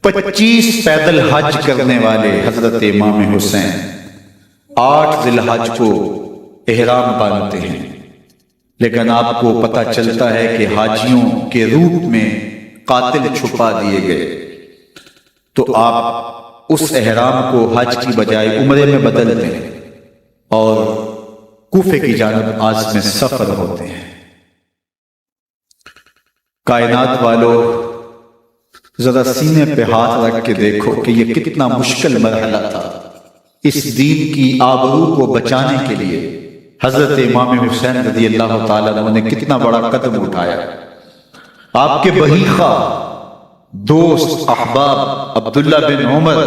25 پیدل حج کرنے والے حضرت امام حسین 8 ذی الحج کو احرام باندھتے ہیں، لیکن آپ کو پتہ چلتا ہے کہ حاجیوں کے روپ میں قاتل چھپا دیے گئے، تو آپ اس احرام کو حج کی بجائے عمرے میں بدلتے ہیں اور کوفے کی جانب عازم سفر ہوتے ہیں۔ کائنات والو، ذرا سینے پہ ہاتھ رکھ کے دیکھو کہ یہ کتنا مشکل مرحلہ تھا۔ اس دین کی آبرو کو بچانے کے لیے حضرت امام حسین رضی اللہ تعالیٰ عنہ نے کتنا بڑا قدم اٹھایا۔ آپ کے بہیخہ دوست احباب عبداللہ بن عمر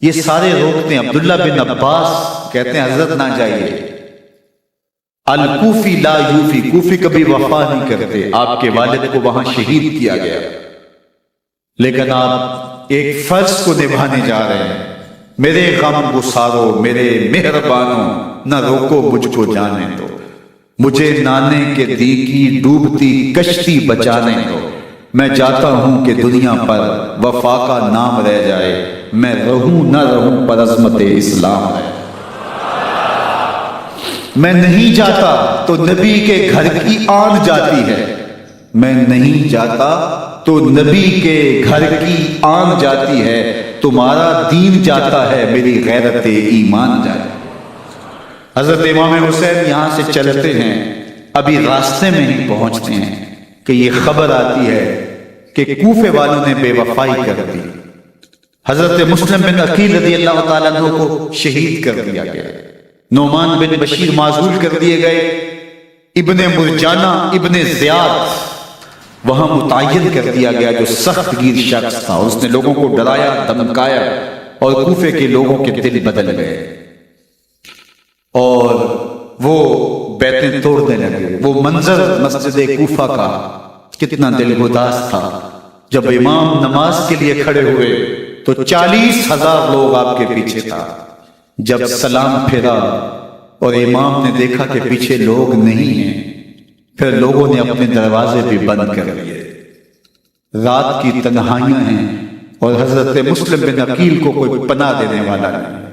یہ سارے روکتے ہیں، عبداللہ بن عباس کہتے ہیں حضرت نہ جائیے، الکوفی لا یوفی، کوفی کبھی وفا نہیں کرتے، آپ کے والد کو وہاں شہید کیا گیا، لیکن آپ ایک فرض کو نبھانے جا رہے ہیں۔ میرے غم گسارو میرے مہربانوں، نہ روکو مجھ کو جانے دو، مجھے نانے کے دیگی ڈوبتی کشتی بچانے دو، میں جاتا ہوں کہ دنیا پر وفا کا نام رہ جائے، میں رہوں نہ رہوں پر عظمت اسلام ہے۔ میں نہیں جاتا تو نبی کے گھر کی آن جاتی ہے، میں نہیں جاتا تو نبی کے گھر کی آن جاتی ہے، تمہارا دین جاتا ہے میری غیرت ایمان جائے۔ حضرت امام حسین یہاں سے چلتے ہیں، ابھی راستے میں ہی پہنچتے ہیں کہ یہ خبر آتی ہے کہ کوفے والوں نے بے وفائی کر دی، حضرت مسلم بن عقیل رضی اللہ تعالیٰ عنہ کو شہید کر دیا گیا، نعمان بن بشیر معزول کر دیے گئے، ابن مرجانہ ابن زیاد وہاں متعین کر دیا گیا جو سخت گیر شخص تھا، اس نے لوگوں کو ڈرایا دھمکایا اور کوفے کے لوگوں کے دل بدل گئے اور وہ بیتیں توڑنے لگے۔ وہ منظر مسجد کوفہ کا کتنا دل گداز تھا، جب امام نماز کے لیے کھڑے ہوئے تو 40,000 لوگ آپ کے پیچھے تھا۔ جب سلام پھیرا اور امام نے دیکھا کہ پیچھے لوگ نہیں ہیں، پھر لوگوں نے اپنے دروازے بھی بند کر لیے۔ رات کی تنہائیاں ہیں اور حضرت مسلم بن عقیل کو کوئی پناہ دینے والا نہیں،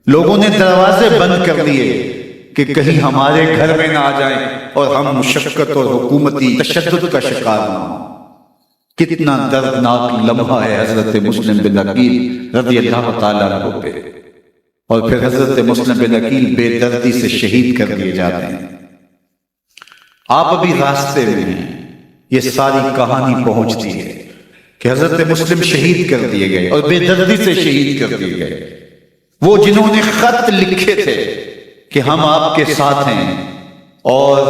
لوگوں نے دروازے بند کر لیے کہ کہیں ہمارے گھر میں نہ آ جائیں اور ہم مشقت اور حکومتی تشدد کا شکار نہ ہوں۔ کتنا دردناک لمحہ ہے حضرت مسلم بن عقیل رضی اللہ تعالیٰ عنہ پہ، اور پھر حضرت مسلم بن عقیل بے دردی سے شہید کر دیے جاتے ہیں۔ آپ ابھی راستے میں ہیں، یہ ساری کہانی پہنچتی ہے کہ حضرت مسلم شہید کر دیے گئے اور بے دردی سے شہید کر دیے گئے۔ وہ جنہوں نے خط لکھے تھے کہ ہم آپ کے ساتھ ہیں اور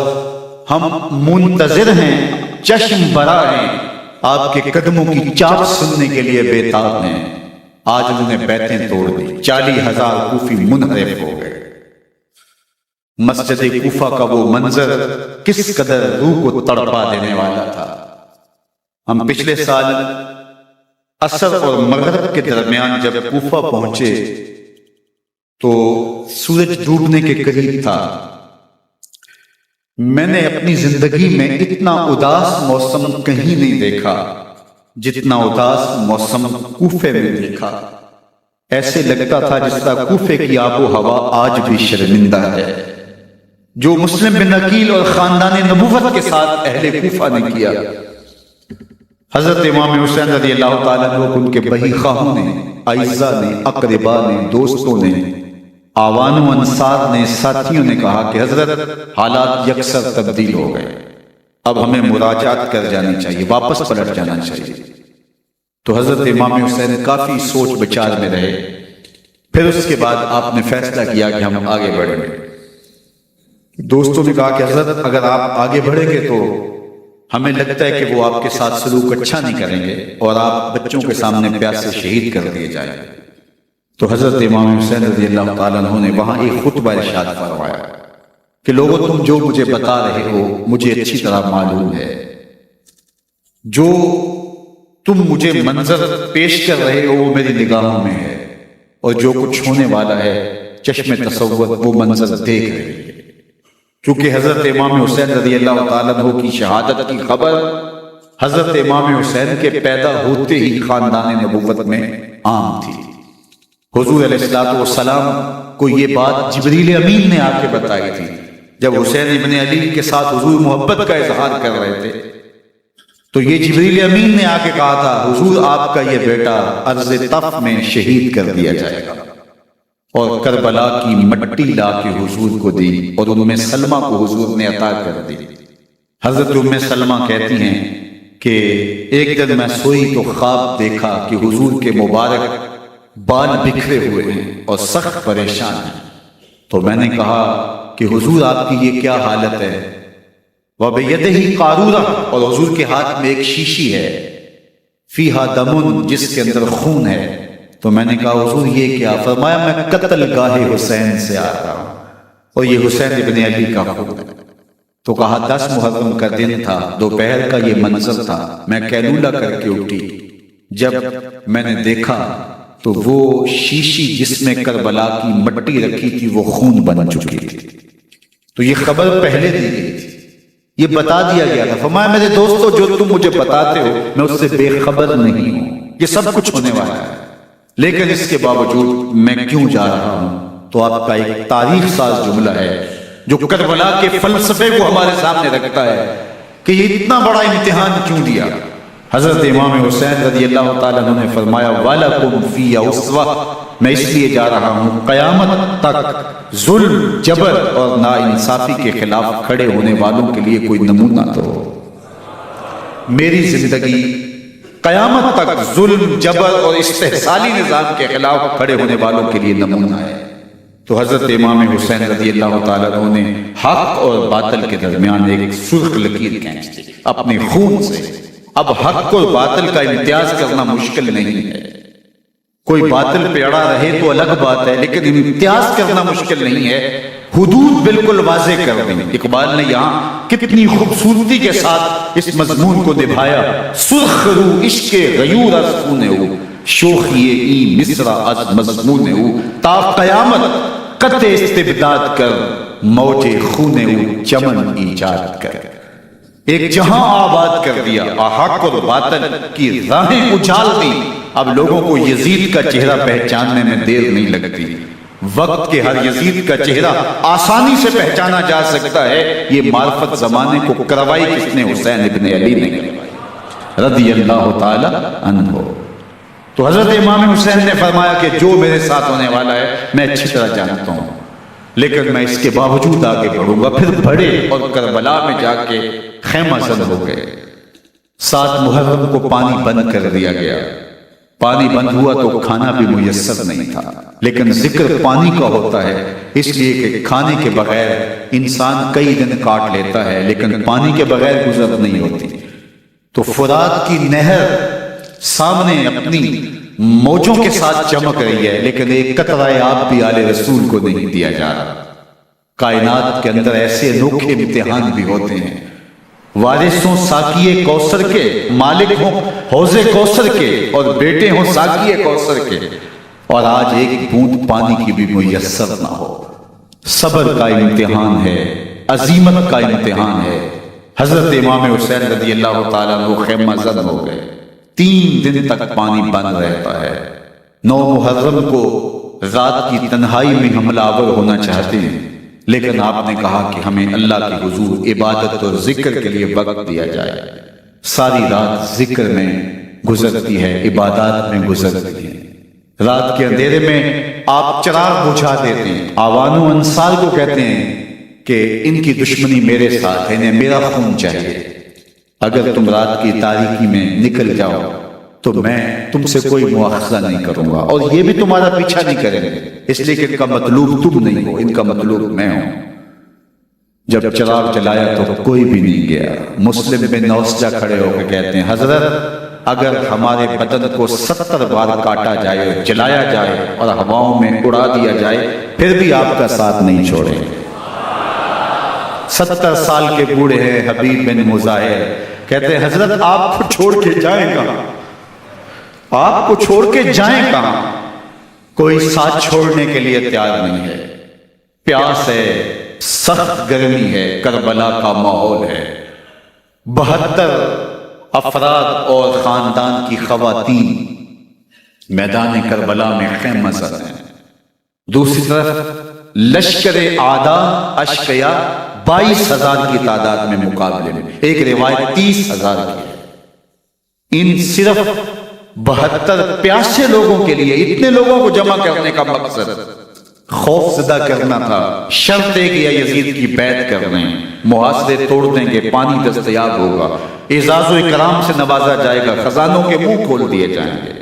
ہم منتظر ہیں، چشم برا ہیں، آپ کے قدموں کی چاپ سننے کے لیے بےتاب ہیں، آج انہوں نے بیتیں توڑ دی، 40,000 کوفی منحرف ہو گئے۔ مسجد کوفہ کا وہ منظر کس قدر روح کو تڑپا دینے والا تھا۔ ہم پچھلے سال عصر اور مغرب کے درمیان جب کوفہ پہنچے تو سورج ڈوبنے کے قریب تھا۔ میں نے اپنی زندگی میں اتنا اداس موسم کہیں نہیں دیکھا جتنا اداس موسم کوفے میں دیکھا۔ ایسے لگتا تھا جس طرح کوفے کی آب و ہوا آج بھی شرمندہ ہے۔ جو مسلم بن عقیل اور خاندان نبوت کے ساتھ اہل کوفہ نے کیا، حضرت امام حسین رضی اللہ تعالیٰ عنہ کو ان کے بہیخواہوں نے، اعزاء نے، اقرباء نے، دوستوں نے، آوان و انصار نے، ساتھیوں نے کہا کہ حضرت حالات یکسر تبدیل ہو گئے، اب ہمیں مراجعت کر جانی چاہیے، واپس پلٹ جانا چاہیے۔ تو حضرت امام حسین کافی سوچ بچار میں رہے، پھر اس کے بعد آپ نے فیصلہ کیا کہ ہم آگے بڑھیں گے۔ دوستوں نے کہا کہ حضرت اگر آپ آگے بڑھیں گے تو ہمیں لگتا ہے کہ وہ آپ کے ساتھ سلوک اچھا نہیں کریں گے اور آپ بچوں کے سامنے پیاس سے شہید کر دیے جائیں گے۔ تو حضرت امام حسین رضی اللہ تعالیٰ عنہ نے وہاں ایک خطبہ ارشاد فرمایا کہ لوگوں تم جو مجھے بتا رہے ہو مجھے اچھی طرح معلوم ہے، جو تم مجھے منظر پیش کر رہے ہو وہ میری نگاہوں میں ہے، اور جو کچھ ہونے والا ہے چشم تصور وہ منظر دیکھ رہے ہیں۔ کیونکہ حضرت امام حسین رضی اللہ تعالیٰ عنہ کی شہادت کی خبر حضرت امام حسین کے پیدا ہوتے ہی خاندان نبوت میں عام تھی۔ حضور علیہ الصلوۃ والسلام کو یہ بات جبریل امین نے آ کے بتائی تھی جب حسین ابن علی کے ساتھ حضور محبت کا اظہار کر رہے تھے، تو یہ جبریل امین نے آ کے کہا تھا حضور آپ کا یہ بیٹا ارض طف میں شہید کر دیا جائے گا، اور کربلا کی مٹی لا کے حضور کو دی اور ام سلمہ کو حضور نے عطا کر دی۔ حضرت ام سلمہ کہتی ہیں کہ ایک دن میں سوئی تو خواب دیکھا کہ حضور کے مبارک بال بکھرے ہوئے ہیں اور سخت پریشان ہیں، تو میں نے کہا کہ حضور آپ کی یہ کیا حالت ہے؟ وَبِيَدِهِ قَارُورَةٌ، اور حضور کے ہاتھ میں ایک شیشی ہے، فیہا دمن، جس کے اندر خون ہے۔ تو میں نے کہا حضور یہ کیا؟ فرمایا میں قتل گاہ حسین سے آ رہا ہوں اور یہ حسین ابن علی کا خون ہے۔ تو کہا 10 محرم کا دن تھا، دوپہر کا یہ منظر تھا، میں کیلولہ کر کے اٹھی، جب میں نے دیکھا تو وہ شیشی جس میں کربلا کی مٹی رکھی تھی وہ خون بن چکی تھی۔ تو یہ خبر پہلے دی گئی تھی، یہ بتا دیا گیا تھا۔ فرمایا میرے دوستو جو تم مجھے بتاتے ہو میں اس سے بے خبر نہیں ہوں، یہ سب کچھ ہونے والا ہے، لیکن اس کے باوجود میں کیوں جا رہا ہوں؟ تو آپ کا ایک تاریخ ساز جملہ ہے جو کربلا کے فلسفے کو ہمارے سامنے رکھتا ہے کہ یہ اتنا بڑا امتحان کیوں دیا۔ حضرت امام حسین رضی اللہ تعالیٰ عنہ نے فرمایا وَلَكُمْ فِي أُسْوَةٌ، میں اس لیے جا رہا ہوں قیامت تک ظلم، جبر اور ناانصافی کے خلاف کھڑے ہونے والوں کے لیے کوئی نمونہ تو ہو۔ میری زندگی قیامت تک ظلم، جبر اور استحصالی نظام کے خلاف کھڑے ہونے والوں کے لیے نمونہ ہے۔ تو حضرت امام حسین رضی اللہ تعالیٰ عنہ نے حق اور باطل کے درمیان ایک سرخ لکیر کھینچ دی اپنے خون سے۔ اب حق اور باطل کا امتیاز کرنا مشکل نہیں ہے، کوئی باطل پہ اڑا رہے تو الگ بات ہے، لیکن امتیاز کرنا مشکل نہیں ہے، حدود بالکل واضح کر دیں۔ اقبال نے یہاں کتنی خوبصورتی کے ساتھ اس مضمون کو نبھایا۔ سرخ رو عشق غیور از خون او، شوخی ای مصر از مضمون او، تا قیامت قطع استبداد کر، موج خون او چمن ایجاد کر۔ ایک جہاں آباد کر دیا، حق اور باطل کی راہیں اجال دی۔ اب لوگوں کو یزید کا چہرہ پہچاننے میں دیر نہیں لگتی، وقت کے ہر یزید کا چہرہ آسانی سے پہچانا جا سکتا ہے۔ یہ معرفت زمانے کو کروائی کس نے؟ حسین ابن علی نے کروائی رضی اللہ تعالی عنہ۔ تو حضرت امام حسین نے فرمایا کہ جو میرے ساتھ ہونے والا ہے میں اچھی طرح جانتا ہوں، لیکن میں اس کے باوجود آگے بڑھوں گا۔ پھر بڑھے اور کربلا میں جا کے خیمہ زن ہو گئے۔ 7 محرم کو پانی بند کر دیا گیا، پانی بند ہوا تو کھانا بھی میسر نہیں تھا، لیکن ذکر پانی کا ہوتا ہے اس لیے کہ کھانے کے بغیر انسان کئی دن کاٹ لیتا ہے، لیکن پانی کے بغیر گزر نہیں ہوتی۔ تو فرات کی نہر سامنے اپنی موجوں کے ساتھ چمک رہی ہے، لیکن ایک قطرہ آب بھی آل رسول کو نہیں دیا جا رہا۔ کائنات کے اندر ایسے انوکھے امتحان بھی ہوتے ہیں، وارثوں ساقی کوثر کے، مالک ہوں حوض کوثر کے، اور بیٹے ہوں ساقی کوثر کے، اور آج ایک بوند پانی کی بھی میسر نہ ہو۔ صبر کا امتحان ہے، عزیمت کا امتحان ہے۔ حضرت امام حسین رضی اللہ تعالیٰ عنہ خیمہ زن ہو گئے، 3 دن تک پانی بند رہتا ہے۔ 9 محرم کو رات کی تنہائی میں حملہ آور ہونا چاہتے ہیں، لیکن آپ نے کہا کہ ہمیں اللہ کے حضور عبادت اور ذکر کے لیے وقت دیا جائے۔ ساری رات ذکر میں گزرتی ہے، عبادات میں گزرتی ہے۔ رات کے اندھیرے میں آپ چراغ بجھا دیتے ہیں۔ آوان و انصار کو کہتے ہیں کہ ان کی دشمنی میرے ساتھ ہے، انہیں میرا خون چاہیے، اگر تم رات کی تاریکی میں نکل جاؤ تو میں تم سے کوئی مواخذہ نہیں کروں گا، اور یہ بھی تمہارا پیچھا نہیں کریں گے، اس لیے کہ ان کا مطلوب تم نہیں ہو، ان کا مطلوب میں ہوں۔ جب چراغ جلایا تو کوئی بھی نہیں گیا۔ مسلم بن نوسجہ کھڑے ہو کے کہتے ہیں حضرت اگر ہمارے بدن کو 70 بار کاٹا جائے، جلایا جائے اور ہواؤں میں اڑا دیا جائے پھر بھی آپ کا ساتھ نہیں چھوڑیں گے۔ 70 سال کے بوڑھے ہیں حبیب بن مظاہر، کہتے ہیں حضرت آپ کو چھوڑ کے جائیں گا، آپ کو چھوڑ کے جائیں کہاں؟ کوئی ساتھ چھوڑنے کے لیے تیار نہیں ہے، پیاس ہے، سخت گرمی ہے، کربلا کا ماحول ہے، 72 افراد اور خاندان کی خواتین میدان کربلا میں خیمہ زد ہیں، دوسری طرف لشکر اعداء اشقیا 22,000 کی تعداد میں مقابلے میں، ایک روایت 30,000 کی ہے۔ ان صرف 72 پیاسے لوگوں کے لیے اتنے لوگوں کو جمع کرنے کا مقصد خوف زدہ کرنا تھا۔ شرط ہے کہ یزید کی بیعت کر رہے ہیں، محاصرے توڑ دیں گے، پانی دستیاب ہوگا، اعزاز و اکرام سے نوازا جائے گا، خزانوں کے منہ کھول دیے جائیں گے۔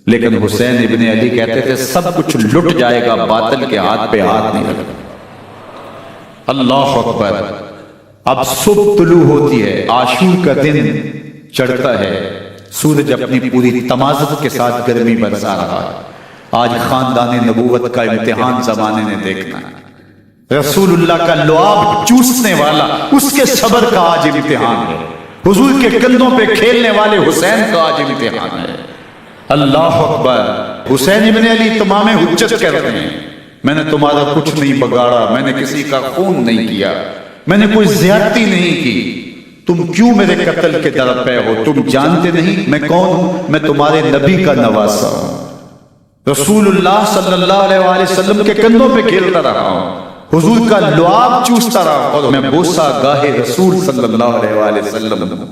لیکن حسین ابن علی کہتے تھے سب کچھ لٹ جائے گا، باطل کے ہاتھ پہ ہاتھ نہیں رکھا۔ اللہ اکبر۔ اب صبح طلوع ہوتی ہے، عاشور کا دن چڑھتا ہے، سورج اپنی پوری تمازت کے ساتھ گرمی برسا رہا ہے۔ آج خاندان نبوت کا امتحان زمانے نے دیکھنا ہے۔ رسول اللہ کا لعاب چوسنے والا اس کے صبر کا آج امتحان ہے، حضور کے کندھوں پہ کھیلنے والے حسین کا آج امتحان ہے۔ اللہ اکبر۔ حسین ابن علی تمام حجت کرتے ہیں، میں نے تمہارا کچھ نہیں بگاڑا، میں نے کسی کا خون نہیں کیا، میں نے کوئی زیادتی نہیں کی، تم کیوں میرے قتل کے در پہ ہو؟ تم جانتے نہیں میں کون ہوں؟ میں تمہارے نبی کا نواسا ہوں، رسول اللہ صلی اللہ علیہ وآلہ وسلم کے کندھوں پہ کھیلتا رہا ہوں، حضور کا لعاب چوستا رہا ہوں، اور میں بوسہ گاہے رسول صلی اللہ علیہ وآلہ وسلم ہوں۔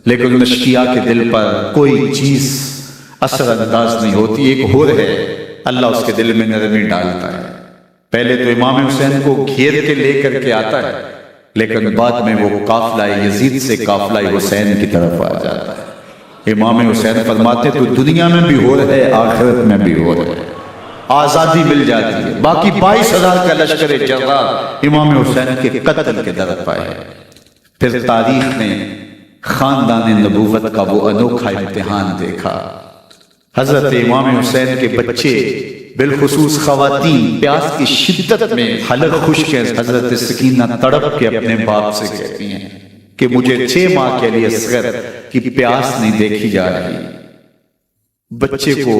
لیکن ان اشقیاء کے دل پر کوئی چیز اثر انداز نہیں ہوتی۔ ایک ہور ہے، اللہ اس کے دل میں نرمی ڈالتا ہے۔ پہلے تو امام حسین کو گھیر کے لے کر کے آتا ہے، لیکن بعد میں وہ قافلہ یزید سے قافلہ حسین کی طرف آ جاتا ہے۔ امام حسین فرماتے تو دنیا میں بھی ہور ہے، آخرت میں بھی ہور ہے، آزادی مل جاتی ہے۔ باقی 22,000 کا لشکر جرار امام حسین کے قتل کے در پائے۔ پھر تاریخ نے خاندان نبوت کا وہ انوکھا امتحان دیکھا۔ حضرت امام حسین کے بچے بالخصوص خواتین پیاس کی شدت میں حلق خشک ہے۔ حضرت سکینہ تڑپ کے اپنے باپ سے کہتی ہیں کہ مجھے 6 ماہ کے لیے اصغر کی پیاس نہیں دیکھی جا رہی۔ بچے کو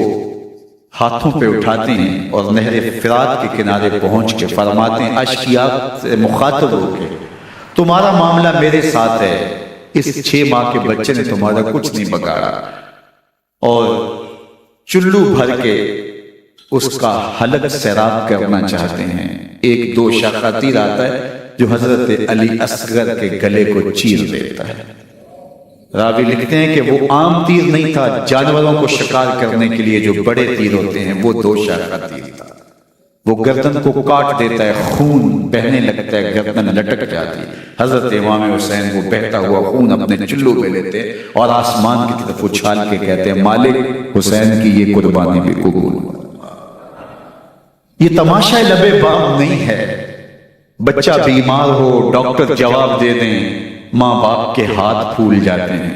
ہاتھوں پہ اٹھاتے ہیں اور نہر فرات کے کنارے پہنچ کے فرماتے ہیں اشقیاء سے مخاطب ہو کے تمہارا معاملہ میرے ساتھ ہے، اس 6 ماہ کے بچے نے تمہارا کچھ نہیں بگاڑا، اور چلو بھر کے اس کا حلق سیراب کرنا چاہتے ہیں۔ ایک دوشا تیر آتا ہے جو حضرت علی اصغر کے گلے کو چیر دیتا ہے۔ راوی لکھتے ہیں کہ وہ عام تیر نہیں تھا، جانوروں کو شکار کرنے کے لیے جو بڑے تیر ہوتے ہیں وہ دوشا تیر تھا۔ وہ گردن کو کاٹ دیتا ہے، خون بہنے لگتا ہے، گردن لٹک جاتی ہے۔ حضرت امام حسین وہ بہتا ہوا خون اپنے چلو میں لیتے اور آسمان کی طرف اچھال کے کہتے ہیں مالک حسین کی یہ قربانی بھی قبول۔ یہ تماشا لبے بام نہیں ہے، بچہ بیمار ہو ڈاکٹر جواب دے دیں، ماں باپ کے ہاتھ پھول جاتے ہیں،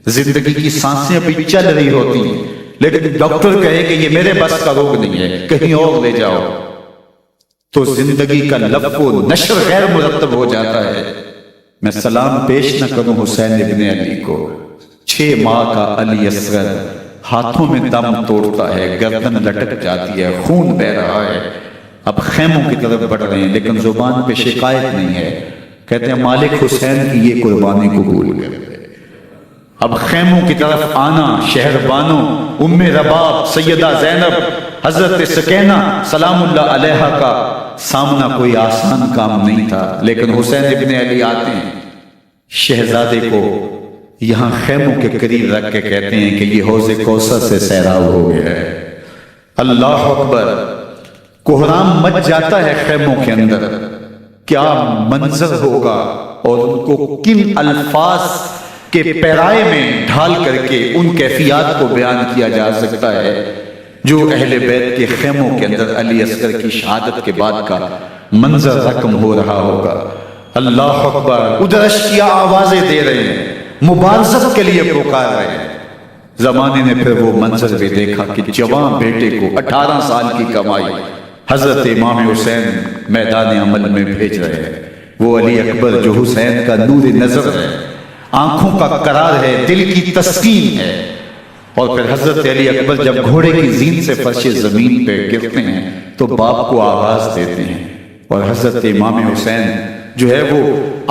زندگی کی سانسیں ابھی چل رہی ہوتی ہیں، لیکن ڈاکٹر کہے کہ یہ میرے بس کا روگ نہیں ہے، کہیں اور لے جاؤ، تو زندگی کا لف و نشر غیر مرتب ہو جاتا ہے۔ میں سلام پیش نہ کروں حسین ابن علی کو، 6 ماہ کا علی اصغر ہاتھوں میں دم توڑتا ہے، گردن لٹک جاتی ہے، خون بہ رہا ہے۔ اب خیموں کی طرف بڑھ رہے ہیں لیکن زبان پہ شکایت نہیں ہے، کہتے ہیں مالک حسین کی یہ قربانی قبول کر۔ اب خیموں کی طرف آنا، شہر بانو، ام رباب، سیدہ زینب، حضرت سکینہ سلام اللہ علیہا کا سامنا کوئی آسان کام نہیں تھا، لیکن حسین ابن علی آتے ہیں، شہزادے کو یہاں خیموں کے قریب رکھ کے کہتے ہیں کہ یہ حوض کوثر سے سیراب ہو گیا ہے۔ اللہ اکبر۔ کوہرام مچ جاتا ہے خیموں کے اندر، کیا منظر ہوگا اور ان کو کن الفاظ کے پیرائے میں ڈھال کر کے ان کیفیات کو بیان کیا جا سکتا ہے جو اہل بیت کے خیموں کے اندر علی اصغر کی شہادت کے بعد کا منظر رقم ہو رہا ہوگا۔ اللہ اکبر۔ ادھر اشقیاء آوازیں دے رہے ہیں، مبارزت کے لیے پکار رہے ہیں۔ زمانے نے پھر وہ منظر بھی دیکھا کہ جوان بیٹے کو 18 سال کی کمائی حضرت امام حسین میدان عمل میں بھیج رہے ہیں۔ وہ علی اکبر جو حسین کا نور نظر ہے، آنکھوں کا قرار ہے، دل کی تسکین ہے۔ اور پھر حضرت علی اکبر جب گھوڑے کی زین سے فرش زمین پہ گرتے ہیں تو باپ کو آواز دیتے ہیں، اور حضرت امام حسین جو ہے وہ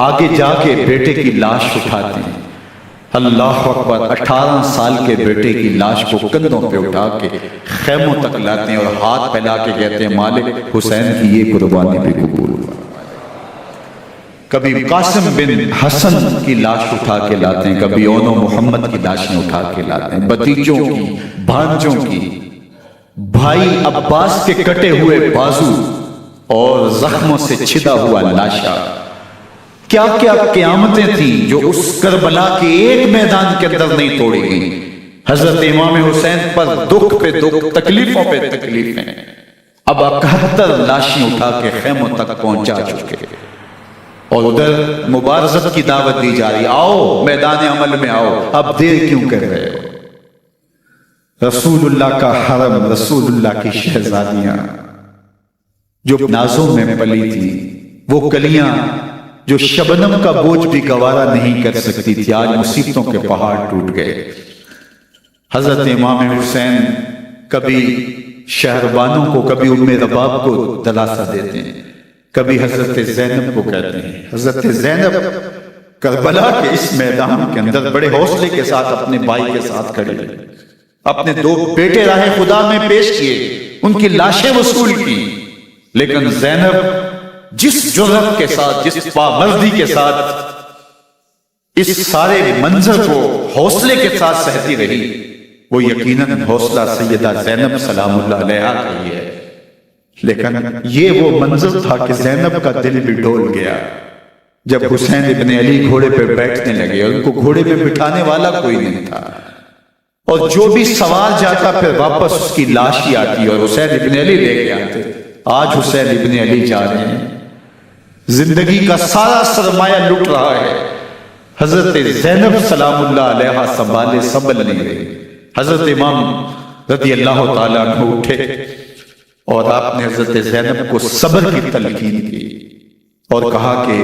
آگے جا کے بیٹے کی لاش اٹھاتے ہیں۔ اللہ اکبر، 18 سال کے بیٹے کی لاش کو کندھوں پہ اٹھا کے خیموں تک لاتے ہیں اور ہاتھ پھیلا کے کہتے ہیں مالک حسین کی یہ قربانی بھی قبول ہوا۔ کبھی قاسم بن حسن کی لاش اٹھا کے لاتے ہیں، کبھی اون و محمد کی لاشیں اٹھا کے لاتے ہیں، بتیجوں کی، بھانجوں کی، بھائی عباس کے کٹے ہوئے بازو اور زخموں سے چھدا ہوا لاشا۔ کیا کیا قیامتیں تھیں جو اس کربلا کے ایک میدان کے اندر نہیں توڑی گئیں۔ حضرت امام حسین پر دکھ پہ دکھ، تکلیفوں پہ تکلیفیں، اب 71 لاشیں اٹھا کے خیموں تک پہنچا چکے، اور ادھر مبارزت کی دعوت دی جا رہی، آؤ میدان عمل میں آؤ، اب دیر کیوں کر رہے ہو؟ رسول اللہ کا حرم، رسول اللہ کی شہزادیاں جو نازوں میں پلی تھی، وہ کلیاں جو شبنم کا بوجھ بھی گوارا نہیں کر سکتی تھی، آج مصیبتوں کے پہاڑ ٹوٹ گئے۔ حضرت امام حسین کبھی شہربانوں کو، کبھی ام رباب کو دلاسا دیتے ہیں، کبھی حضرت زینب کو کہتے ہیں۔ حضرت زینب کربلا کے اس میدان کے اندر بڑے حوصلے کے ساتھ اپنے بھائی کے ساتھ کھڑی رہی، اپنے 2 بیٹے راہ خدا میں پیش کیے، ان کی لاشیں وصول کی، لیکن زینب جس جرأت کے ساتھ، جس پامردی کے ساتھ اس سارے منظر کو حوصلے کے ساتھ سہتی رہی، وہ یقیناً حوصلہ سیدہ زینب سلام اللہ علیہا کا ہی ہے۔ لیکن یہ وہ منظر تھا کہ زینب کا دل بھی ڈول گیا جب حسین ابن علی گھوڑے پہ بیٹھنے لگے، اور ان کو گھوڑے پہ بٹھانے والا کوئی نہیں تھا، اور جو بھی سوار جاتا پھر واپس اس کی لاش ہی آتی اور حسین ابن علی لے کے آتے۔ آج حسین ابن علی جا رہے ہیں، زندگی کا سارا سرمایہ لٹ رہا ہے، حضرت زینب سلام اللہ علیہا سنبھالے سنبھل نہیں رہی۔ حضرت امام رضی اللہ تعالیٰ عنہ اٹھے اور آپ نے حضرت زینب کو صبر کی تلقین کی اور کہا کہ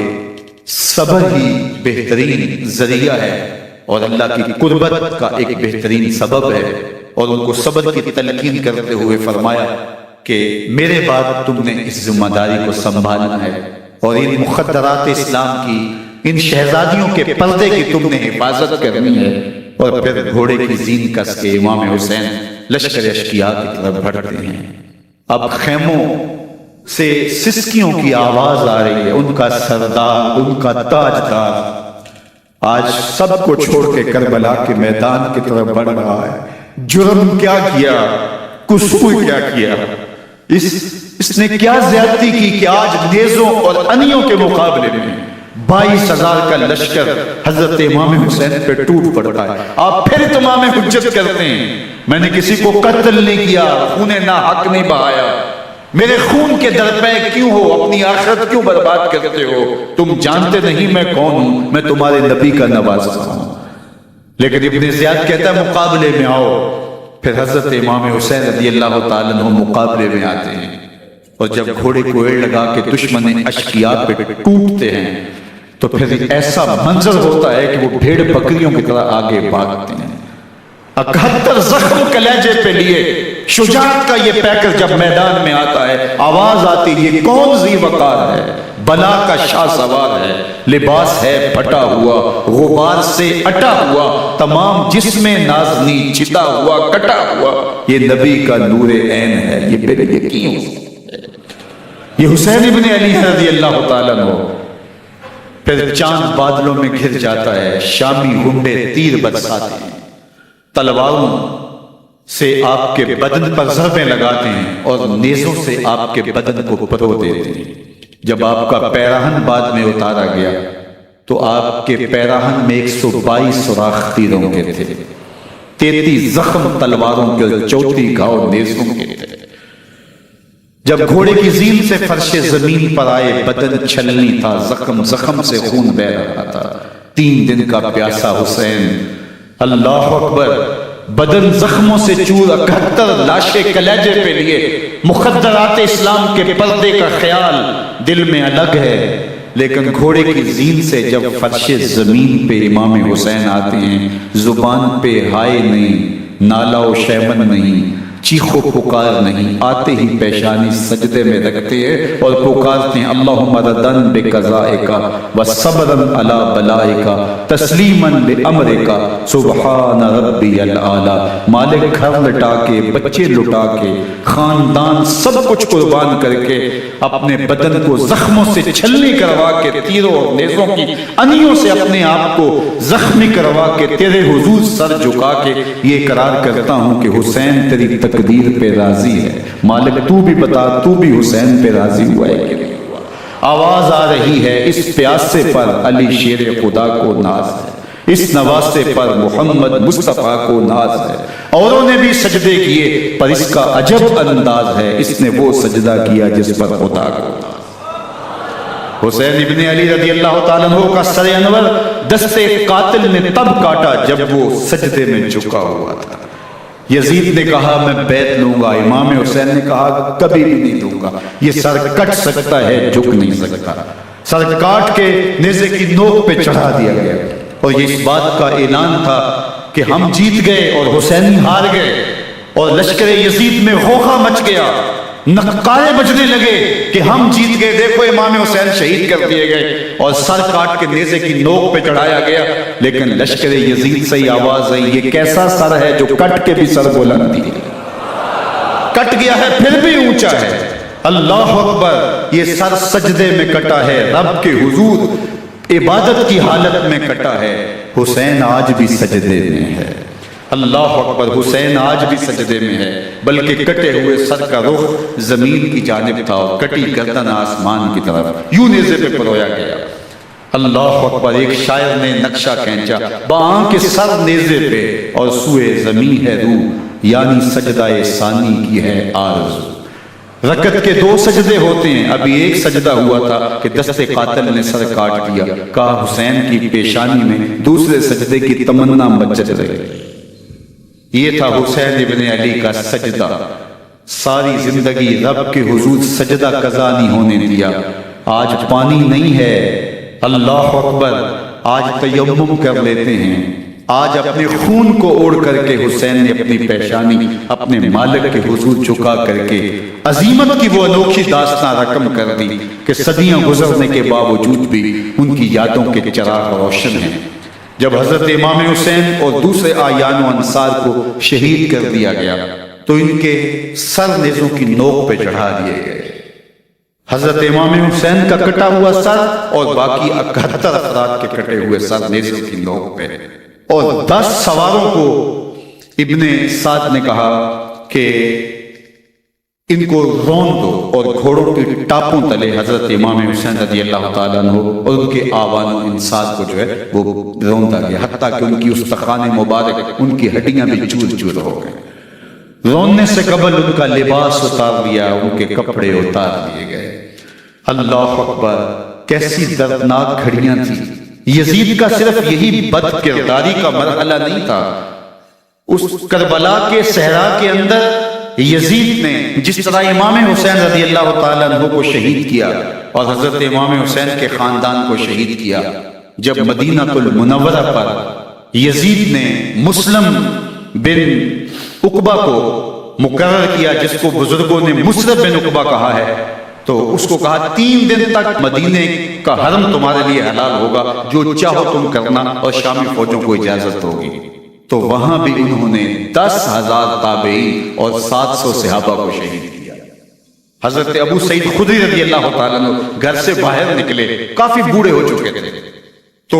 صبر ہی بہترین ذریعہ ہے اور اللہ کی قربت کا ایک بہترین سبب ہے، اور ان کو صبر کی تلقین کرتے ہوئے فرمایا کہ میرے بعد تم نے اس ذمہ داری کو سنبھالنا ہے، اور ان مخدرات اسلام کی، ان شہزادیوں کے پردے کی تم نے حفاظت کرنی ہے۔ اور پھر گھوڑے کی زین کس کے امام حسین لشکر اشقیاء کی طرف بڑھتے ہیں۔ اب خیموں سے سسکیوں کی آواز آ رہی ہے، ان کا سردار، ان کا تاجدار آج سب کو چھوڑ کے کربلا کے میدان کی طرف بڑھ رہا ہے۔ جرم کیا کیا، قصور کیا کیا، اس نے کیا زیادتی کی کہ آج نیزوں اور انیوں کے مقابلے میں 22,000 کا لشکر حضرت امام حسین پہ ٹوٹ پڑتا ہے۔ آپ پھر تمام حجت کرتے ہیں میں نے کسی کو قتل نہیں کیا، خون ناحق نہیں بہایا، میرے خون کے درپے کیوں ہو، اپنی آخرت کیوں برباد کرتے ہو؟ تم جانتے نہیں میں کون ہوں، میں تمہارے نبی کا نوازا ہوں۔ لیکن ابن زیاد کہتا ہے مقابلے میں آؤ۔ پھر حضرت امام حسین رضی اللہ تعالیٰ عنہ مقابلے میں آتے ہیں، اور جب گھوڑے کو ایڑ لگا کے دشمن اشقیاء پہ ٹوٹتے ہیں تو پھر ایسا منظر ہوتا ہے کہ وہ بھیڑ بکریوں کی طرح آگے بھاگتے ہیں۔ 71 زخم کلیجے پہ لیے شجاعت کا یہ پیکر جب میدان میں آتا ہے، آواز آتی یہ کون ذی وقار ہے، بلا کا شاہ سوار ہے، لباس ہے پھٹا ہوا، غبار سے اٹا ہوا، تمام جسم نازنی چھتا ہوا کٹا ہوا، یہ نبی کا نور عین ہے، یہ بے یقین یہ حسین ابن علی رضی اللہ تعالیٰ عنہ۔ پھر چاند بادلوں میں گھر جاتا ہے، شامی گنڈے تیر برساتے ہیں، تلواروں سے آپ کے بدن پر ضربیں لگاتے ہیں اور نیزوں سے آپ کے بدن کو پرو دیتے ہیں۔ جب آپ کا پیراہن بعد میں اتارا گیا تو آپ کے پیراہن میں 122 سوراخ تیروں کے تھے، 33 زخم تلواروں کے، 34 گھاؤ نیزوں کے تھے۔ جب گھوڑے کی زین سے فرش زمین پر آئے، بدن چھلنی تھا، زخم زخم سے خون بہ رہا تھا، 3 دن کا پیاسا حسین، اللہ اکبر، بدن زخموں سے چور، 71 لاشیں کلیجے پہ لیے، مخدرات اسلام کے پردے کا خیال دل میں الگ ہے، لیکن گھوڑے کی زین سے جب فرش زمین پہ امام حسین آتے ہیں، زبان پہ ہائے نہیں، نالا و شیمن نہیں، چیخو پکار نہیں، آتے ہی پیشانی سجدے میں رکھتے ہیں اور پکارتے ہیں اللہم ردن بقضائک وصبرا علی بلائک تسلیما لامرک سبحان ربی الاعلی۔ مالک گھر لٹا کے، بچے لٹا کے، خاندان سب کچھ قربان کر کے، اپنے بدن کو زخموں سے چھلنی کروا کے، تیروں اور نیزوں کی انیوں سے اپنے آپ کو زخمی کروا کے، تیرے حضور سر جھکا کے یہ اقرار کرتا ہوں کہ حسین تیری تقدیر پہ راضی ہے۔ مالک تو بھی بتا، تو بھی حسین پہ راضی ہوا ہے کہ نہیں ہوا؟ آواز آ رہی ہے اس پیاسے پر علی شیر خدا کو ناز ہے، اس نواسے پر محمد مصطفیٰ کو ناز ہے۔ اوروں نے بھی سجدے کیے پر اس کا عجب انداز ہے، اس نے وہ سجدہ کیا جس پر خدا کو ناز۔ حسین ابن علی رضی اللہ تعالیٰ عنہ کا سر انور دستے قاتل نے تب کاٹا جب وہ سجدے میں جھکا ہوا تھا۔ یزید نے کہا میں بیعت لوں گا، امام حسین نے کہا کبھی بھی نہیں لوں گا، یہ سر کٹ سکتا ہے جھک نہیں سکتا۔ سر کاٹ کے نیزے کی نوک پہ چڑھا دیا گیا اور یہ اس بات کا اعلان تھا کہ ہم جیت گئے اور حسینی ہار گئے، اور لشکر یزید میں خوخا مچ گیا، نقارے بجنے لگے کہ ہم جیت گئے، دیکھو امام حسین شہید کر دیے گئے، اور سر کاٹ کے نیزے کی نوک پہ چڑھایا گیا۔ لیکن لشکر یزید سے ہی آواز آئی یہ کیسا سر ہے جو کٹ کے بھی سر بلند ہے، کٹ گیا ہے پھر بھی اونچا ہے۔ اللہ اکبر، یہ سر سجدے میں کٹا ہے، رب کے حضور عبادت کی حالت میں کٹا ہے۔ حسین آج بھی سجدے میں ہے، اللہ اکبر، حسین آج بھی سجدے میں ہے، بلکہ کٹے ہوئے سر کا رخ زمین کی جانب تھا اور کٹی گردن آسمان کی طرف، یوں نیزے پہ پرویا گیا۔ اللہ اکبر، ایک شاعر نے نقشہ کھینچا باں کے سر نیزے پہ اور سوئے زمین ہے روح، یعنی سجدہ ثانی کی ہے آرزو۔ رکعت کے 2 سجدے ہوتے ہیں، ابھی ایک سجدہ ہوا تھا کہ دستے قاتل نے سر کاٹ دیا، کہا حسین کی پیشانی میں دوسرے سجدے کی تمنا مچ رہی۔ یہ تھا حسین ابن علی کا سجدہ، ساری زندگی رب کے حضور سجدہ قضا نہیں ہونے دیا۔ آج پانی نہیں ہے، اللہ اکبر، آج تیمم کر لیتے ہیں، آج اپنے خون کو اوڑھ کر کے حسین نے اپنی پیشانی اپنے مالک کے حضور جھکا کر کے عظیمت کی وہ انوکھی داستان رقم کر دی کہ صدیاں گزرنے کے باوجود بھی ان کی یادوں کے چراغ روشن ہیں۔ جب حضرت امام حسین اور دوسرے اعیان و انصار کو شہید کر دیا گیا تو ان کے سر نیزوں کی نوک پہ چڑھا دیے گئے۔ حضرت امام حسین کا کٹا ہوا سر اور باقی 71 افراد کے کٹے ہوئے سر نیزوں کی نوک پہ، اور 10 سواروں کو ابن سعد نے کہا کہ ان کو رون دو، اور گھوڑوں کی ٹاپوں تلے حضرت امام حسین رضی اللہ تعالیٰ عنہ اور ان کے آوان و انصار کو جو ہے وہ روندا گیا، حتیٰ کہ ان کی استخوان مبارک، ان کی ہڈیاں بھی چور چور ہو گئے۔ روننے سے قبل ان کا لباس اتار لیا، ان کے کپڑے اتار دیے گئے۔ اللہ اکبر، کیسی دردناک گھڑیاں تھیں۔ یزید کا صرف یہی بد کرداری کا مرحلہ نہیں تھا، اس کربلا کے صحرا کے اندر یزید نے جس طرح امام حسین رضی اللہ تعالیٰ عنہ کو شہید کیا اور حضرت امام حسین کے خاندان کو شہید کیا، جب مدینہ المنورہ پر یزید نے مسلم بن عقبہ کو مقرر کیا، جس کو بزرگوں نے مصرب بن عقبہ کہا ہے، تو اس کو کہا 3 دن تک مدینے کا حرم تمہارے لیے حلال ہوگا، جو چاہو تم کرنا، اور شامی فوجوں کو اجازت ہوگی۔ تو وہاں بھی انہوں نے 10,000 تابعین اور 700 صحابہ کو شہید کیا۔ حضرت ابو سعید خدری رضی اللہ تعالیٰ عنہ گھر سے باہر نکلے، کافی بوڑھے ہو چکے تھے، تو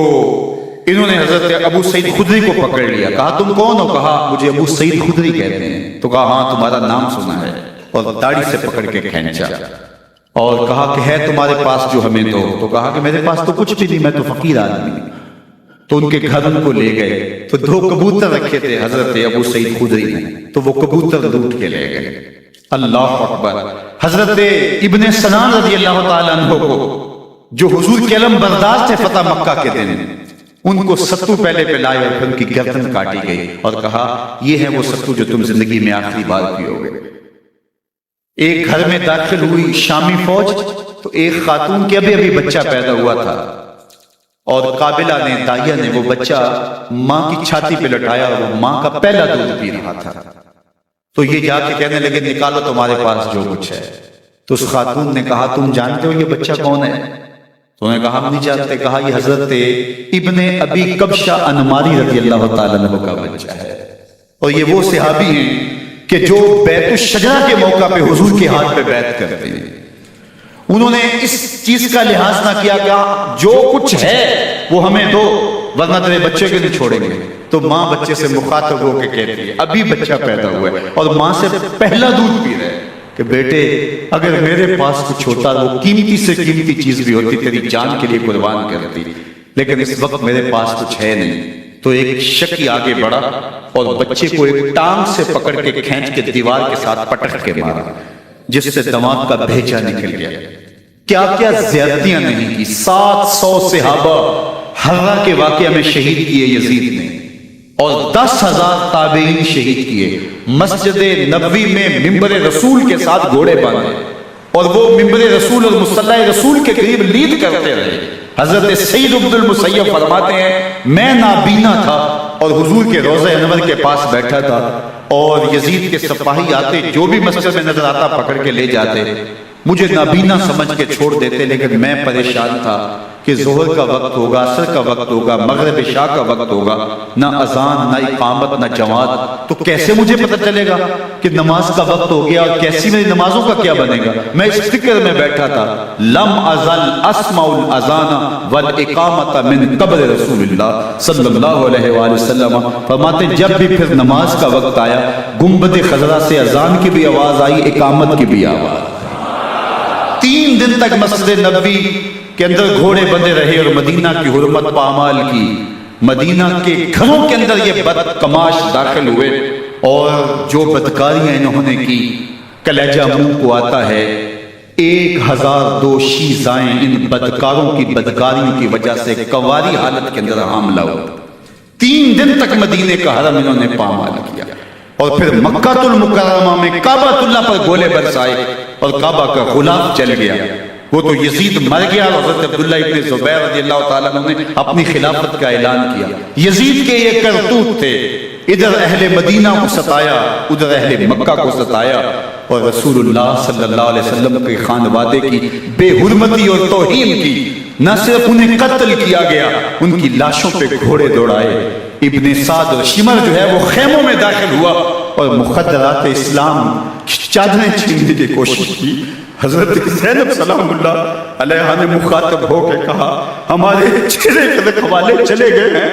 انہوں نے حضرت ابو سعید خدری کو پکڑ لیا، کہا تم کون ہو؟ کہا مجھے ابو سعید خدری کہتے ہیں۔ تو کہا ہاں تمہارا نام سنا ہے، اور داڑھی سے پکڑ کے کھینچا اور کہا کہ ہے تمہارے پاس جو ہمیں دو؟ تو کہا کہ میرے پاس تو کچھ بھی نہیں، میں تو فقیر آدمی ہوں۔ تو ان کے گھر ان کو لے گئے، تو 2 کبوتر رکھے تھے حضرت ابو سعید خدری نے، تو وہ کبوتر لوٹ کے لے گئے۔ اللہ اکبر، حضرت ابن سنان رضی اللہ تعالیٰ عنہ کو جو حضور کے علم بردار تھے فتح مکہ کے دن، ان کو ستو پہلے پہ لائے اور ان کی گردن کاٹی گئی اور کہا یہ ہے وہ ستو جو تم زندگی میں آخری بار پیو گے۔ ایک گھر میں داخل ہوئی شامی فوج، تو ایک خاتون کے ابھی بچہ پیدا ہوا تھا، اور قابلہ نے، دائیہ نے، وہ بچہ ماں کی چھاتی پہ لٹایا اور وہ ماں کا پہلا دودھ پی رہا تھا۔ تو یہ جا کے کہنے لگے نکالو تمہارے پاس جو کچھ ہے. تو اس خاتون نے کہا تم جانتے ہو یہ بچہ کون ہے؟ تو انہوں نے کہا ہم نہیں جانتے. کہا یہ حضرت ابن ابی کبشہ انماری رضی اللہ تعالیٰ عنہ کا بچہ ہے، اور یہ وہ صحابی ہیں کہ جو بیت الشجرہ کے موقع پہ حضور کے ہاتھ پہ بیعت کرتے ہیں. انہوں نے اس چیز کا لحاظ نہ کیا کہ جو کچھ ہے وہ ہمیں دو ورنہ تیرے بچے کے نہیں چھوڑیں گے. تو ماں بچے سے مخاطب ہو کے کہتی ہے، ابھی بچہ پیدا ہوا ہے اور ماں سے پہلا دودھ پی رہے ہیں، کہ بیٹے اگر میرے پاس کچھ ہوتا وہ قیمتی سے قیمتی چیز بھی ہوتی تیری جان کے لیے قربان کرتی، لیکن اس وقت میرے پاس کچھ ہے نہیں. تو ایک شکی آگے بڑھا اور بچے کو ایک ٹانگ سے پکڑ کے کھینچ کے دیوار کے ساتھ پٹک کے مارا، جس سے دماغ کا بھیجا نکل گیا. کیا کیا زیادتیاں نہیں کی. 700 صحابہ حرہ کے واقعہ میں شہید کیے یزید نے، اور 10,000 تابعین شہید کیے. مسجد نبوی میں ممبر رسول کے ساتھ گھوڑے باندھے اور وہ ممبر رسول اور مصلی رسول کے قریب لید کرتے رہے. حضرت سید عبد المسیب فرماتے ہیں میں نابینا تھا اور حضور کے روضہ انور کے پاس بیٹھا تھا، اور یزید کے سپاہی آتے جو بھی مسجد میں نظر آتا پکڑ کے لے جاتے. مجھے نابینا سمجھ کے چھوڑ دیتے، لیکن میں پریشان تھا کہ ظہر کا وقت ہوگا، عصر کا وقت ہوگا، مغرب عشاء کا وقت ہوگا، نہ اذان نہ اقامت نہ جماعت، تو کیسے مجھے پتہ چلے گا کہ نماز کا وقت ہو گیا اور کیسی میری نمازوں کا کیا بنے گا. میں اس فکر میں بیٹھا تھا. لم ازل اسمع الاذان والاقامت من قبل رسول اللہ صلی اللہ علیہ وآلہ وسلم. فرماتے جب بھی پھر نماز کا وقت آیا گنبد خضرا سے اذان کی بھی آواز آئی، اقامت کی بھی آواز. 3 دن تک مسجد نبوی کے اندر گھوڑے بندے رہے اور مدینہ کی حرمت پامال کی. مدینہ کے گھروں کے اندر یہ بدکماش داخل ہوئے اور جو بدکاریاں انہوں نے کی کلیجہ منہ کو آتا ہے. 1002 شیزائیں ان بدکاروں کی بدکاریوں کی وجہ سے کواری حالت کے اندر حاملہ ہو. 3 دن تک مدینے کا حرم انہوں نے پامال کیا، اور پھر مکہ المکرمہ میں کعبۃ اللہ پر گولے برسائے اور کعبہ کا غلاف جل گیا. وہ تو یزید مر گیا اور حضرت عبداللہ ابن زبیر رضی اللہ تعالیٰ عنہ نے اپنی خلافت کا اعلان کیا. یزید کے یہ کرتوت تھے، ادھر اہل مدینہ کو ستایا ادھر اہل مکہ کو ستایا، اور رسول اللہ صلی اللہ علیہ وسلم کے خانوادے کی بے حرمتی اور توہین کی. نہ صرف انہیں قتل کیا گیا، ان کی لاشوں پہ گھوڑے دوڑائے. ابن سعد اور شمر جو ہے وہ خیموں میں داخل ہوا اور مخدرات اسلام چادریں چھیننے کی کوشش کی. حضرت زینب سلام اللہ علیہ نے مخاطب ہو کے کہا ہمارے چہرے کے حوالے چلے گئے ہیں،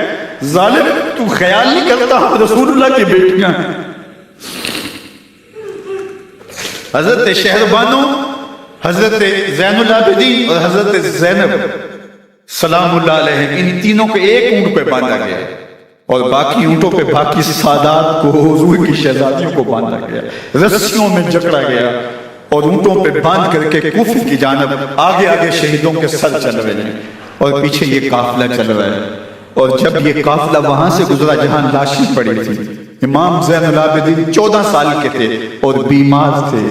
ظالم تو خیال نہیں کرتا ہم رسول اللہ کی بیٹیاں ہیں. حضرت شہربانو، حضرت زین العابدین اور حضرت زینب سلام اللہ علیہ ان تینوں کو ایک اونٹ پہ باندھا گیا اور باقی اونٹوں پہ باقی سادات کو حضور کی شہزادیوں کو باندھا گیا، رسیوں میں جکڑا گیا اور اونٹوں پہ باندھ کر کے کوفے کی جانب آگے آگے شہیدوں کے سر چل رہے ہیں اور پیچھے یہ قافلہ چل رہا ہے. اور جب یہ قافلہ وہاں سے گزرا جہاں لاشیں پڑی تھی، امام زین العابدین 14 سال کے تھے اور بیمار تھے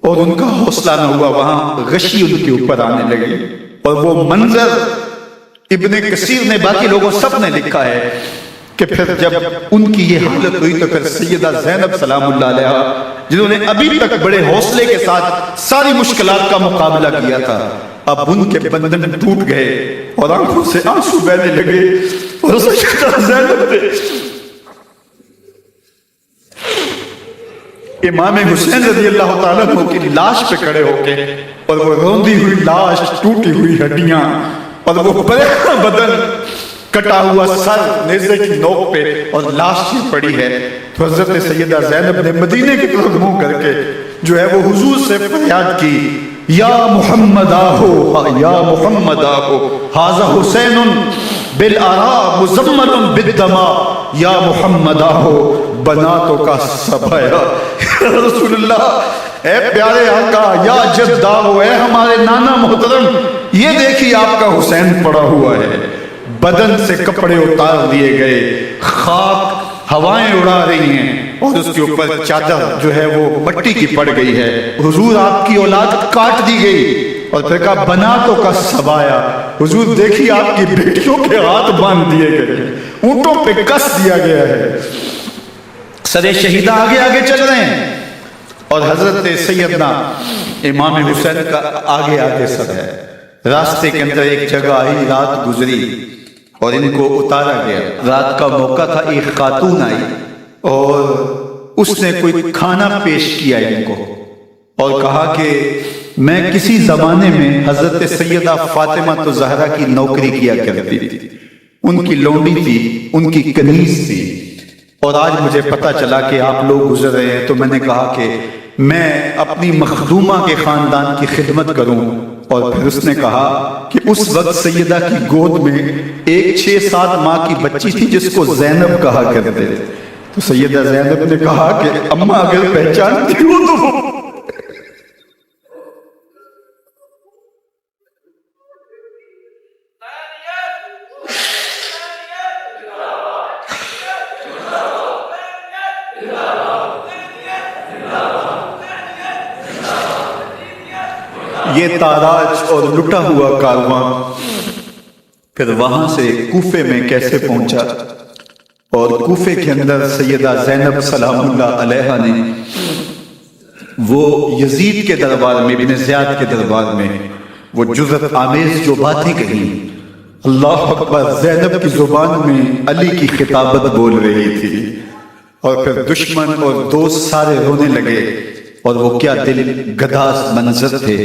اور ان کا حوصلہ نہ ہوا، وہاں غشی ان کے اوپر آنے لگی. اور وہ منظر ابن کثیر نے باقی لوگوں سب نے لکھا ہے کہ پھر جب ان کی یہ حالت ہوئی تو پھر سیدہ زینب سلام اللہ علیہ جنہوں نے ابھی تک بڑے حوصلے کے ساتھ ساری مشکلات کا مقابلہ کیا تھا، اب ان کے بندن ٹوٹ گئے اور آنکھوں سے آنسو بہنے لگے اور سیدہ زینب نے امام حسین رضی اللہ تعالیٰ عنہ کی لاش پہ کھڑے ہو کے، اور وہ روندی ہوئی لاش، ٹوٹی ہوئی ہڈیاں اور وہ پریشان بدن، کٹا ہوا سر نیزے کی نوک پہ اور لاش پڑی ہے، تو حضرت سیدہ زینب نے مدینے کی طرف منہ کر کے جو ہے وہ حضور سے فریاد کی، یا محمد آہو یا محمد آہو ھذا حسین بالآراء مزمل بالدماء یا محمد آہو بناتوں کا سبایا. رسول اللہ اے پیارے آقا، یا جد آہو، اے ہمارے نانا محترم، یہ دیکھیے آپ کا حسین پڑا ہوا ہے. بدن سے کپڑے اتار دیے گئے، خاک ہوائیں اڑا رہی ہیں اور اس کے اوپر چادر جو ہے وہ مٹی کی پڑ گئی ہے. حضور آپ کی اولاد کاٹ دی گئی اور پھر کہا بناتوں کا سبایا. حضور دیکھیے آپ کی بیٹیوں کے ہاتھ باندھ دیے گئے، اونٹوں پہ کس دیا گیا ہے. سرے شہیدہ آگے آگے چل رہے ہیں اور حضرت سیدنا امام حسین کا آگے آگے سر ہے. راستے کے اندر ایک جگہ آئی، رات گزری اور ان کو اتارا گیا. رات کا موقع تھا، ایک خاتون آئی اور اس نے کوئی کھانا پیش کیا ان کو اور کہا کہ میں کسی زمانے میں حضرت سیدہ فاطمہ زہرا کی نوکری کیا کرتی تھی، ان کی لونڈی تھی، ان کی کنیز تھی، اور آج مجھے پتا چلا کہ آپ لوگ گزر رہے ہیں تو میں نے کہا کہ میں اپنی مخدومہ کے خاندان کی خدمت کروں. اور پھر اس نے کہا کہ اس وقت سیدہ کی گود میں ایک 6-7 ماہ کی بچی تھی جس کو زینب کہا کرتے تھے. تو سیدہ زینب نے کہا کہ اماں اگر پہچانتی ہو تو یہ تاراج اور لٹا ہوا کارواں پھر وہاں سے کوفے میں کیسے پہنچا، اور کوفے کے اندر سیدہ زینب سلام اللہ علیہا نے وہ یزید کے دربار میں، ابن زیاد کے دربار میں وہ جرأت آمیز جو باتیں کہیں، اللہ اکبر، زینب کی زبان میں علی کی خطابت بول رہی تھی. اور پھر دشمن اور دوست سارے رونے لگے، اور وہ کیا دل گداز منظر تھے.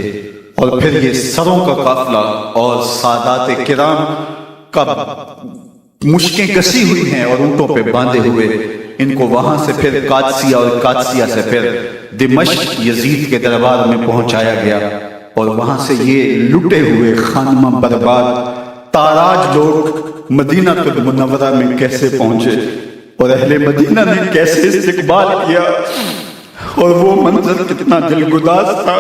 اور پھر یہ سروں کا قافلہ اور سادات کرام کا مشکیں کسی ہوئی ہیں اور اونٹوں پہ باندھے ہوئے، ان کو وہاں سے پھر قادسیہ اور قادسیہ سے پھر دمشق یزید کے دربار میں پہنچایا گیا. اور وہاں سے یہ لٹے ہوئے خانمہ برباد تاراج لوگ مدینہ المنورہ میں کیسے پہنچے، اور اہل مدینہ نے کیسے استقبال کیا، اور وہ منظر کتنا دلگداز تھا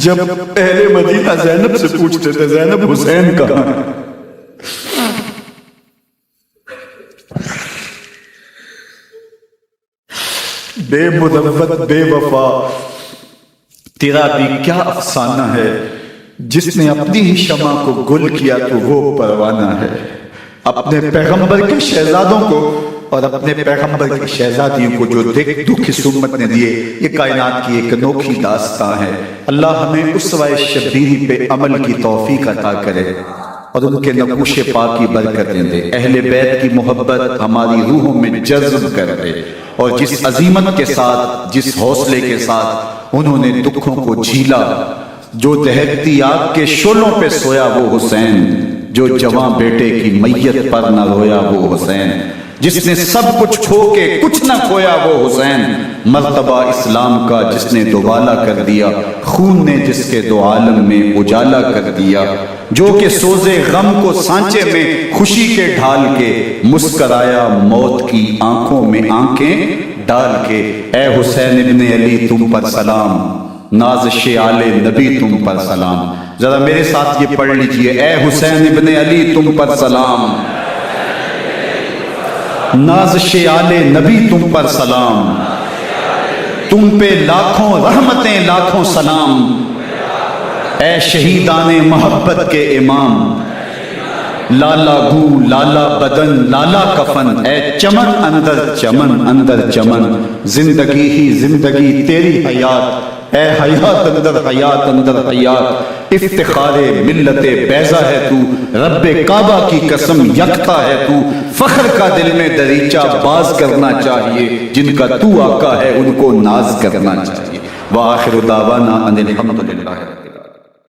جب اہل مدینہ زینب سے پوچھتے تھے زینب حسین کہاں ہے. بے مدوت بے وفا تیرا بھی کیا افسانہ ہے، جس نے اپنی ہی شمع کو گل کیا تو وہ پروانہ ہے. اپنے پیغمبر کے شہزادوں کو اور اپنے پیغمبر کی شہزادیوں کو جو دکھ اس امت نے دیے، یہ کائنات کی ایک انوکھی داستان ہے. اللہ ہمیں اسوہ شبیری پہ عمل کی توفیق عطا کرے اور ان کے نقوش پاک کی برکتیں دے. اہل بیت کی محبت ہماری روحوں میں جذب کر دے، اور جس عظیمت کے ساتھ، جس حوصلے کے ساتھ انہوں نے دکھوں کو جھیلا، جو دہکتی آگ کے شعلوں پہ سویا وہ حسین، جو جواں بیٹے کی میت پر نہ رویا وہ حسین، جس نے سب کچھ کھو کے کچھ نہ کھویا وہ حسین، مرتبہ اسلام کا جس نے دوبالا کر دیا، خون نے جس کے دو عالم میں اجالا کر دیا، جو کہ سوزے غم کو سانچے میں خوشی کے ڈھال کے مسکرایا موت کی آنکھوں میں آنکھیں ڈال کے. اے حسین ابن علی تم پر سلام، نازش آل نبی تم پر سلام. ذرا میرے ساتھ یہ پڑھ لیجئے، اے حسین ابن علی تم پر سلام، نازش آل نبی تم پر سلام، تم پہ لاکھوں رحمتیں لاکھوں سلام. اے شہیدان محبت کے امام، لالا گو لالا بدن لالا کفن، اے چمن اندر چمن، زندگی ہی زندگی تیری حیات، اے حیات اندر حیات، افتخار ملت بیضا ہے تو، رب کعبہ کی قسم یکتا ہے تو، فخر کا دل میں دریچہ باز کرنا چاہیے، جن کا تو آقا ہے ان کو ناز کرنا چاہیے. وآخر دعوانا ان الحمدللہ.